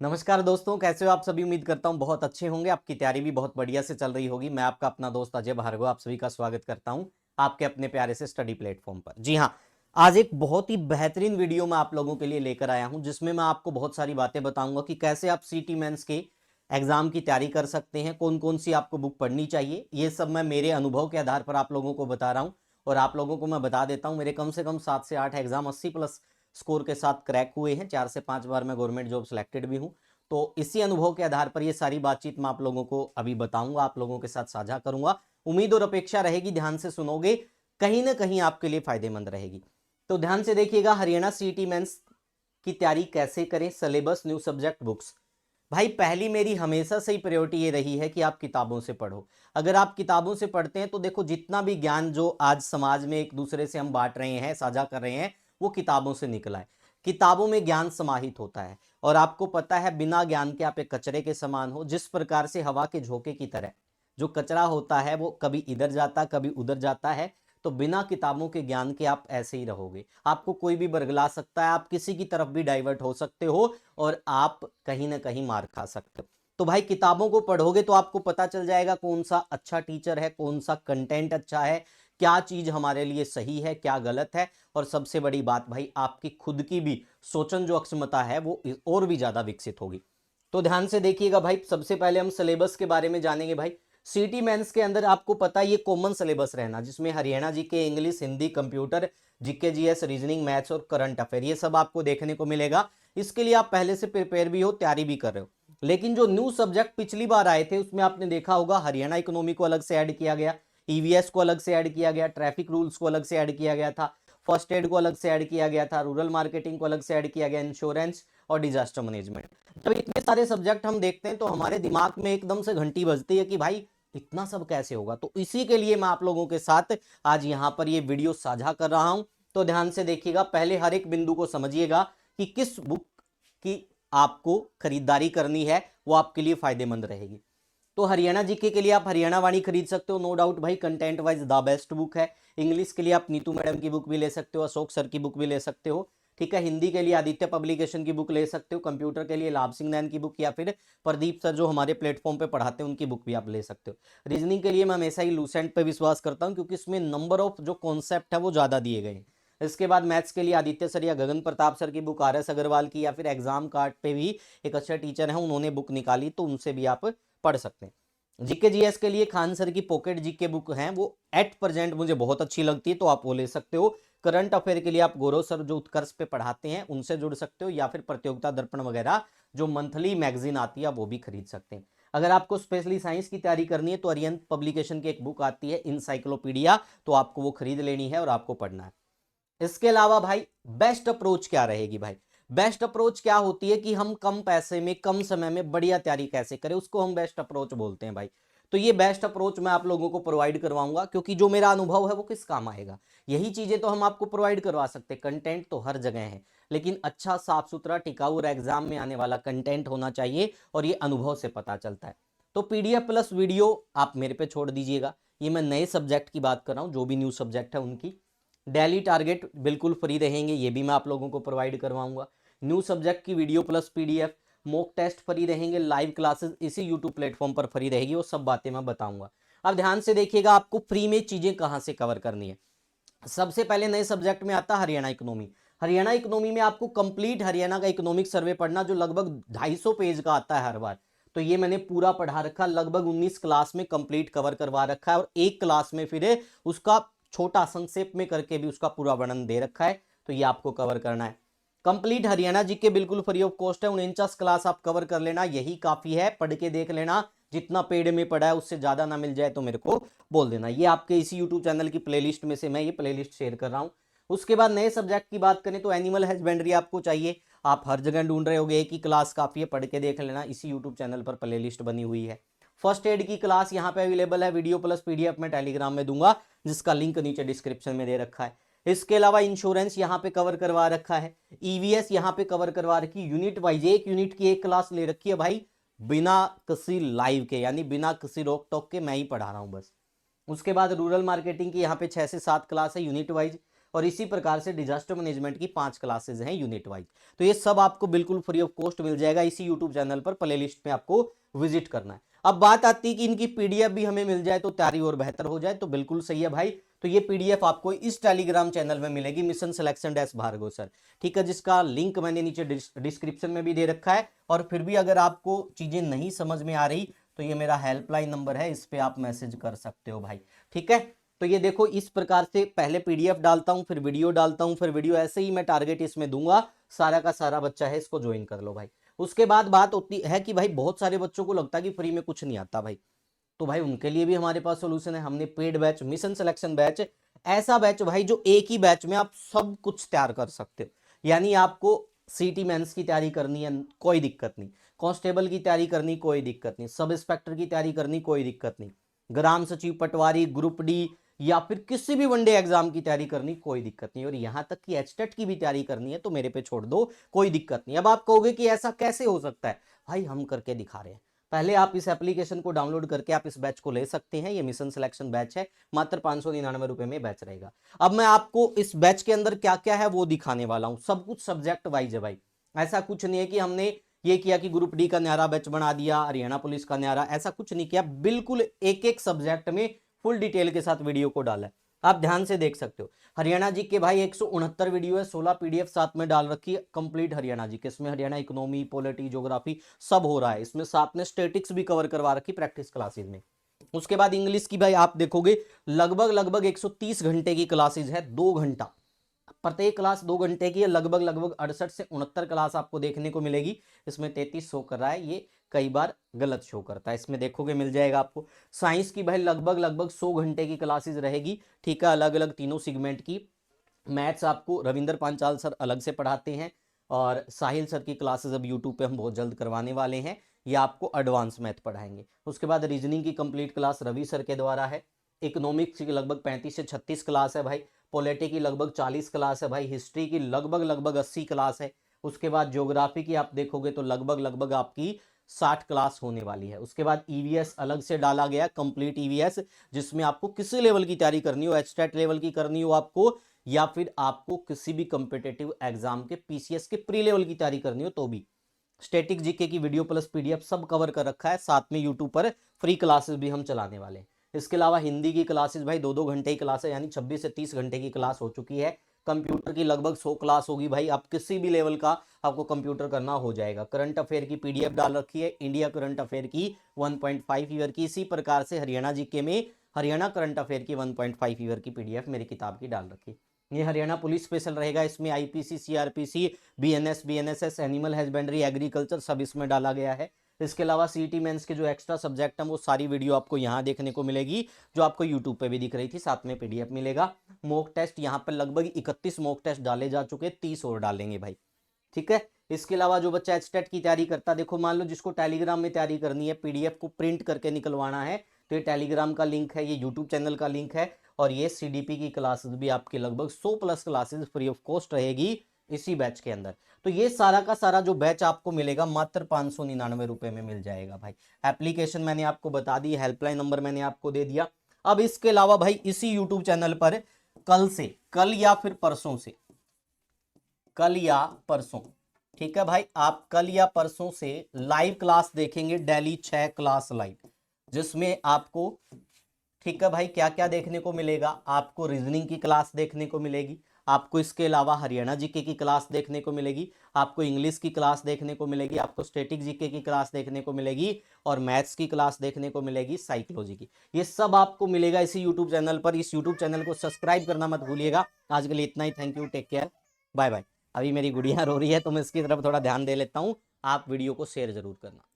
नमस्कार दोस्तों, कैसे हो आप सभी। उम्मीद करता हूँ बहुत अच्छे होंगे। आपकी तैयारी भी बहुत बढ़िया से चल रही होगी। मैं आपका अपना दोस्त अजय भार्गव आप सभी का स्वागत करता हूँ आपके अपने प्यारे से स्टडी प्लेटफॉर्म पर। जी हाँ, आज एक बहुत ही बेहतरीन वीडियो मैं आप लोगों के लिए लेकर आया हूँ, जिसमें मैं आपको बहुत सारी बातें बताऊंगा कि कैसे आप सीटी मेंस के एग्जाम की तैयारी कर सकते हैं, कौन कौन सी आपको बुक पढ़नी चाहिए। ये सब मैं मेरे अनुभव के आधार पर आप लोगों को बता रहा हूँ। और आप लोगों को मैं बता देता हूँ, मेरे कम से कम 7 से 8 एग्जाम 80+ स्कोर के साथ क्रैक हुए हैं। 4 से 5 बार मैं गवर्नमेंट जॉब सिलेक्टेड भी हूँ। तो इसी अनुभव के आधार पर ये सारी बातचीत मैं आप लोगों को अभी बताऊंगा, आप लोगों के साथ साझा करूंगा। उम्मीद और अपेक्षा रहेगी ध्यान से सुनोगे, कहीं ना कहीं आपके लिए फायदेमंद रहेगी। तो ध्यान से देखिएगा, हरियाणा सीटी मेंस की तैयारी कैसे करें, सिलेबस, न्यू सब्जेक्ट, बुक्स। भाई पहली मेरी हमेशा से ही प्रायोरिटी ये रही है कि आप किताबों से पढ़ो। अगर आप किताबों से पढ़ते हैं तो देखो, जितना भी ज्ञान जो आज समाज में एक दूसरे से हम बांट रहे हैं, साझा कर रहे हैं, वो किताबों से निकला है। किताबों में ज्ञान समाहित होता है। और आपको पता है, बिना ज्ञान के आप एक कचरे के समान हो। जिस प्रकार से हवा के झोंके की तरह जो कचरा होता है वो कभी इधर जाता कभी उधर जाता है, तो बिना किताबों के ज्ञान के आप ऐसे ही रहोगे। आपको कोई भी बरगला सकता है, आप किसी की तरफ भी डाइवर्ट हो सकते हो और आप कहीं ना कहीं मार खा सकते हो। तो भाई किताबों को पढ़ोगे तो आपको पता चल जाएगा कौन सा अच्छा टीचर है, कौन सा कंटेंट अच्छा है, क्या चीज हमारे लिए सही है, क्या गलत है। और सबसे बड़ी बात भाई, आपकी खुद की भी सोचन जो अक्षमता है वो और भी ज्यादा विकसित होगी। तो ध्यान से देखिएगा भाई, सबसे पहले हम सिलेबस के बारे में जानेंगे। भाई सिटी मेंस के अंदर आपको पता है ये कॉमन सिलेबस रहना, जिसमें हरियाणा जी के English, Hindi, computer, GK, GS, reasoning, maths और करंट अफेयर, ये सब आपको देखने को मिलेगा। इसके लिए आप पहले से प्रिपेयर भी हो, तैयारी भी कर रहे हो। लेकिन जो न्यू सब्जेक्ट पिछली बार आए थे उसमें आपने देखा होगा, हरियाणा इकोनॉमी को अलग से ऐड किया गया, ईवीएस को अलग से ऐड किया गया, ट्रैफिक रूल्स को अलग से ऐड किया गया था, फर्स्ट एड को अलग से ऐड किया गया था, रूरल मार्केटिंग को अलग से ऐड किया गया, इंश्योरेंस और डिजास्टर मैनेजमेंट। जब इतने सारे सब्जेक्ट हम देखते हैं तो हमारे दिमाग में एकदम से घंटी बजती है कि भाई इतना सब कैसे होगा। तो इसी के लिए मैं आप लोगों के साथ आज यहां पर ये वीडियो साझा कर रहा हूं। तो ध्यान से देखिएगा, पहले हर एक बिंदु को समझिएगा कि किस बुक की आपको खरीदारी करनी है, वो आपके लिए फायदेमंद रहेगी। तो हरियाणा जीके के लिए आप हरियाणा वाणी खरीद सकते हो, नो डाउट भाई, content wise the best book है। इंग्लिश के लिए आप नीतू मैडम की बुक भी ले सकते हो, अशोक सर की बुक भी ले सकते हो। ठीक है, हिंदी के लिए आदित्य पब्लिकेशन की बुक ले सकते हो, कंप्यूटर के लिए लाभ सिंह नैन की बुक या फिर प्रदीप सर जो हमारे प्लेटफॉर्म पे पढ़ाते हैं उनकी बुक भी आप ले सकते हो। रीजनिंग के लिए मैं हमेशा ही लूसेंट पे विश्वास करता हूँ, क्योंकि इसमें नंबर ऑफ जो कॉन्सेप्ट है वो ज़्यादा दिए गए हैं। इसके बाद मैथ्स के लिए आदित्य सर या गगन प्रताप सर की बुक, आर एस अग्रवाल की, या फिर एग्जाम कार्ड पे भी एक अच्छा टीचर है उन्होंने बुक निकाली, तो उनसे भी आप पढ़ सकते हैं। जीके जीएस के लिए खान सर की पॉकेट जीके बुक है, वो एट प्रेजेंट मुझे बहुत अच्छी लगती है, तो आप वो ले सकते हो। करंट अफेयर के लिए आप गौरव सर जो उत्कर्ष पे पढ़ाते हैं उनसे जुड़ सकते हो, या फिर प्रतियोगिता दर्पण वगैरह जो मंथली मैगजीन आती है वो भी खरीद सकते हैं। अगर आपको स्पेशली साइंस की तैयारी करनी है तो अरियंत पब्लिकेशन की एक बुक आती है इनसाइक्लोपीडिया, तो आपको वो खरीद लेनी है और आपको पढ़ना है। इसके अलावा भाई बेस्ट अप्रोच क्या रहेगी। भाई बेस्ट अप्रोच क्या होती है कि हम कम पैसे में कम समय में बढ़िया तैयारी कैसे करें, उसको हम बेस्ट अप्रोच बोलते हैं भाई। तो ये बेस्ट अप्रोच मैं आप लोगों को प्रोवाइड करवाऊंगा, क्योंकि जो मेरा अनुभव है वो किस काम आएगा। यही चीजें तो हम आपको प्रोवाइड करवा सकते हैं। कंटेंट तो हर जगह है, लेकिन अच्छा, साफ सुथरा, टिकाऊ और एग्जाम में आने वाला कंटेंट होना चाहिए, और ये अनुभव से पता चलता है। तो पीडीएफ प्लस वीडियो आप मेरे पे छोड़ दीजिएगा। ये मैं नए सब्जेक्ट की बात कर रहा हूँ, जो भी न्यू सब्जेक्ट है उनकी। डेली टारगेट बिल्कुल फ्री रहेंगे, ये भी मैं आप लोगों को प्रोवाइड करवाऊंगा। न्यू सब्जेक्ट की video plus PDF, mock test free रहेंगे, लाइव क्लासेस इसी यूट्यूब प्लेटफॉर्म पर फ्री रहेगी, वो सब बातें मैं बताऊंगा। अब ध्यान से देखिएगा, आपको फ्री में चीजें कहां से कवर करनी है। सबसे पहले नए सब्जेक्ट में आता है हरियाणा इकोनॉमी। हरियाणा इकोनॉमी में आपको कंप्लीट हरियाणा का इकोनॉमिक सर्वे पढ़ना, जो लगभग 250 पेज का आता है हर बार। तो ये मैंने पूरा पढ़ा रखा, लगभग 19 क्लास में कंप्लीट कवर करवा रखा है, और एक क्लास में फिर उसका छोटा संक्षेप में करके भी उसका पूरा वर्णन दे रखा है। तो ये आपको कवर करना है। कंप्लीट हरियाणा जी के बिल्कुल फ्री ऑफ कॉस्ट है, 49 क्लास आप कवर कर लेना, यही काफी है। पढ़ के देख लेना, जितना पेड में पढ़ा है उससे ज्यादा ना मिल जाए तो मेरे को बोल देना। ये आपके इसी यूट्यूब चैनल की प्लेलिस्ट में से मैं ये प्लेलिस्ट शेयर कर रहा हूं। उसके बाद नए सब्जेक्ट की बात करें तो एनिमल हस्बेंड्री आपको चाहिए। आप हर जगह ढूंढ रहे होगे, एक ही क्लास काफी है, पढ़ के देख लेना, इसी यूट्यूब चैनल पर प्लेलिस्ट बनी हुई है। फर्स्ट एड की क्लास यहाँ पे अवेलेबल है, वीडियो प्लस पीडीएफ में टेलीग्राम में दूंगा, जिसका लिंक नीचे डिस्क्रिप्शन में दे रखा है। इसके अलावा इंश्योरेंस यहाँ पे कवर करवा रखा है, ईवीएस यहाँ पे कवर करवा रखी, यूनिट वाइज एक यूनिट की एक क्लास ले रखी है भाई, बिना किसी लाइव के, यानी बिना किसी रोक टोक के मैं ही पढ़ा रहा हूं बस। उसके बाद रूरल मार्केटिंग की यहाँ पे 6 से 7 क्लास है यूनिट वाइज। और इसी प्रकार से डिजास्टर मैनेजमेंट की 5 क्लासेज हैं यूनिट वाइज। तो ये सब आपको बिल्कुल फ्री ऑफ कॉस्ट मिल जाएगा इसी यूट्यूब चैनल पर, प्ले लिस्ट में आपको विजिट करना है। अब बात आती है कि इनकी पीडीएफ भी हमें मिल जाए तो तैयारी और बेहतर हो जाए, तो बिल्कुल सही है भाई। तो ये पीडीएफ आपको इस टेलीग्राम चैनल में मिलेगी, mission selection dash Bhargav sir, ठीक है, जिसका लिंक मैंने नीचे डिस्क्रिप्शन में भी दे रखा है। और फिर भी अगर आपको चीजें नहीं समझ में आ रही तो ये मेरा हेल्पलाइन नंबर है, इस पे आप मैसेज कर सकते हो भाई, ठीक है। तो ये देखो इस प्रकार से पहले पीडीएफ डालता हूं, फिर वीडियो डालता हूं, फिर वीडियो ऐसे ही मैं टारगेट इसमें दूंगा, सारा का सारा बच्चा है इसको ज्वाइन कर लो भाई। उसके बाद बात होती है कि भाई बहुत सारे बच्चों को लगता है कि फ्री में कुछ नहीं आता भाई, तो भाई उनके लिए भी हमारे पास सोल्यूशन है। हमने paid batch, mission selection batch, ऐसा बैच भाई जो एक ही बैच में आप सब कुछ तैयार कर सकते हो। यानी आपको सीटी मेंस की तैयारी करनी है, कोई दिक्कत नहीं, कांस्टेबल की तैयारी करनी, कोई दिक्कत नहीं, सब इंस्पेक्टर की तैयारी करनी, कोई दिक्कत नहीं, ग्राम सचिव, पटवारी, ग्रुप डी या फिर किसी भी वनडे एग्जाम की तैयारी करनी, कोई दिक्कत नहीं, और यहां तक कि एचटेट की भी तैयारी करनी है तो मेरे पे छोड़ दो, कोई दिक्कत नहीं। अब आप कहोगे कि ऐसा कैसे हो सकता है, भाई हम करके दिखा रहे हैं। पहले आप इस एप्लीकेशन को डाउनलोड करके आप इस बैच को ले सकते हैं, ये मिशन सिलेक्शन बैच है, मात्र 599 रुपए में बैच रहेगा। अब मैं आपको इस बैच के अंदर क्या क्या है वो दिखाने वाला हूं, सब कुछ सब्जेक्ट वाइज है भाई। ऐसा कुछ नहीं है कि हमने ये किया कि ग्रुप डी का न्यारा बैच बना दिया, हरियाणा पुलिस का न्यारा, ऐसा कुछ नहीं किया, बिल्कुल एक एक सब्जेक्ट में फुल डिटेल के साथ वीडियो को डाला है। आप ध्यान से देख सकते हो, हरियाणा जी के भाई 169 वीडियो है, 16 पीडीएफ साथ में डाल रखी है, कंप्लीट हरियाणा जी के, इसमें हरियाणा इकोनॉमी, पॉलिटी, ज्योग्राफी सब हो रहा है, इसमें साथ में स्टेटिक्स भी कवर करवा रखी प्रैक्टिस क्लासेस में। उसके बाद इंग्लिश की भाई आप देखोगे लगभग लगभग 130 घंटे की क्लासेस है, 2 घंटा प्रत्येक क्लास 2 घंटे की है, लगभग लगभग 68 से 69 क्लास आपको देखने को मिलेगी। इसमें 33 शो कर रहा है, ये कई बार गलत शो करता है, इसमें देखोगे मिल जाएगा आपको। साइंस की भाई लगभग लगभग 100 घंटे की क्लासेस रहेगी, ठीक है, अलग अलग तीनों सेगमेंट की। मैथ्स आपको रविंद्र पांचाल सर अलग से पढ़ाते हैं, और साहिल सर की क्लासेस अब यूट्यूब पे हम बहुत जल्द करवाने वाले हैं, ये आपको एडवांस मैथ पढ़ाएंगे। उसके बाद रीजनिंग की कंप्लीट क्लास रवि सर के द्वारा है। इकोनॉमिक्स की लगभग 35 से 36 क्लास है भाई। पॉलिटी की लगभग 40 क्लास है भाई। हिस्ट्री की लगभग लगभग 80 क्लास है। उसके बाद ज्योग्राफी की आप देखोगे तो लगभग लगभग आपकी 60 क्लास होने वाली है। उसके बाद ईवीएस अलग से डाला गया, कंप्लीट ईवीएस, जिसमें आपको किसी लेवल की तैयारी करनी हो, एचटेट लेवल की करनी हो आपको, या फिर आपको किसी भी कॉम्पिटेटिव एग्जाम के पीसीएस के प्री लेवल की तैयारी करनी हो तो भी, स्टैटिक जीके की वीडियो प्लस पीडीएफ सब कवर कर रखा है। साथ में यूट्यूब पर फ्री क्लासेस भी हम चलाने वाले हैं। इसके अलावा हिंदी की क्लासेस भाई 2-2 घंटे की क्लास है, यानी 26 से 30 घंटे की क्लास हो चुकी है। कंप्यूटर की लगभग 100 क्लास होगी भाई, आप किसी भी लेवल का आपको कंप्यूटर करना हो जाएगा। करंट अफेयर की पीडीएफ डाल रखी है, इंडिया करंट अफेयर की 1.5 ईयर की, इसी प्रकार से हरियाणा जीके में हरियाणा करंट अफेयर की 1.5 ईयर की पीडीएफ मेरी किताब की डाल रखी है। ये हरियाणा पुलिस स्पेशल रहेगा, इसमें IPC, CrPC, BNS, BNSS, animal husbandry, agriculture सब इसमें डाला गया है। इसके अलावा सीटी मेंस के जो एक्स्ट्रा सब्जेक्ट हैं वो सारी वीडियो आपको यहाँ देखने को मिलेगी, जो आपको यूट्यूब पे भी दिख रही थी, साथ में पीडीएफ मिलेगा। मॉक टेस्ट यहाँ पर लगभग 31 मॉक टेस्ट डाले जा चुके, 30 और डालेंगे भाई, ठीक है। इसके अलावा जो बच्चा एचटेट की तैयारी करता है, देखो मान लो जिसको टेलीग्राम में तैयारी करनी है, पीडीएफ को प्रिंट करके निकलवाना है, तो ये टेलीग्राम का लिंक है, ये यूट्यूब चैनल का लिंक है, और ये सीडीपी की क्लासेस भी आपकी लगभग 100 plus classes free of cost रहेगी इसी बैच के अंदर। तो ये सारा का सारा जो बैच आपको मिलेगा मात्र 599 रुपए में मिल जाएगा भाई। एप्लीकेशन मैंने आपको बता दी, हेल्पलाइन नंबर मैंने आपको दे दिया। अब इसके अलावा भाई इसी यूट्यूब चैनल पर कल या फिर परसों से, कल या परसों, ठीक है भाई, आप कल या परसों से लाइव क्लास देखेंगे, डेली 6 क्लास लाइव, जिसमें आपको, ठीक है भाई, क्या क्या देखने को मिलेगा, आपको रीजनिंग की क्लास देखने को मिलेगी, आपको इसके अलावा हरियाणा जीके की क्लास देखने को मिलेगी, आपको इंग्लिश की क्लास देखने को मिलेगी, आपको स्टैटिक जीके की क्लास देखने को मिलेगी, और मैथ्स की क्लास देखने को मिलेगी, साइकोलॉजी की, ये सब आपको मिलेगा इसी यूट्यूब चैनल पर। इस यूट्यूब चैनल को सब्सक्राइब करना मत भूलिएगा। आज के लिए इतना ही, thank you, take care, bye bye. अभी मेरी गुड़िया रो रही है तो मैं इसकी तरफ थोड़ा ध्यान दे लेता हूँ, आप वीडियो को शेयर जरूर करना।